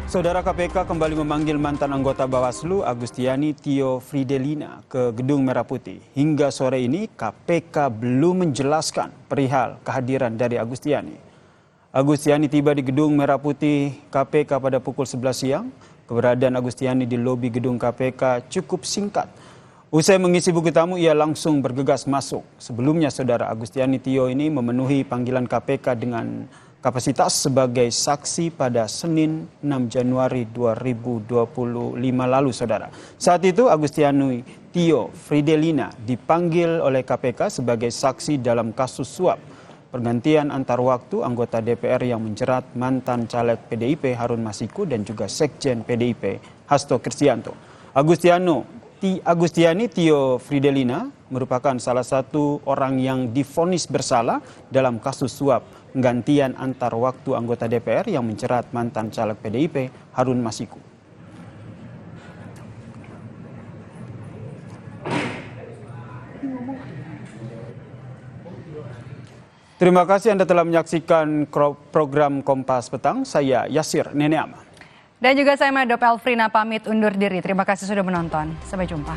Saudara KPK kembali memanggil mantan anggota Bawaslu Agustiani Tio Fridelina ke Gedung Merah Putih. Hingga sore ini KPK belum menjelaskan perihal kehadiran dari Agustiani. Agustiani tiba di Gedung Merah Putih KPK pada pukul 11 siang. Keberadaan Agustiani di lobi gedung KPK cukup singkat. Usai mengisi buku tamu, ia langsung bergegas masuk. Sebelumnya, saudara Agustiani Tio ini memenuhi panggilan KPK dengan kapasitas sebagai saksi pada Senin 6 Januari 2025 lalu, saudara. Saat itu Agustiani Tio Fridelina dipanggil oleh KPK sebagai saksi dalam kasus suap pergantian antar waktu anggota DPR yang menjerat mantan caleg PDIP Harun Masiku dan juga Sekjen PDIP Hasto Kristianto. Agustiani Tio Fridelina merupakan salah satu orang yang divonis bersalah dalam kasus suap penggantian antar waktu anggota DPR yang menjerat mantan caleg PDIP Harun Masiku. Terima kasih Anda telah menyaksikan program Kompas Petang. Saya Yasir Neneama. Dan juga saya Mado Pelfrina pamit undur diri. Terima kasih sudah menonton. Sampai jumpa.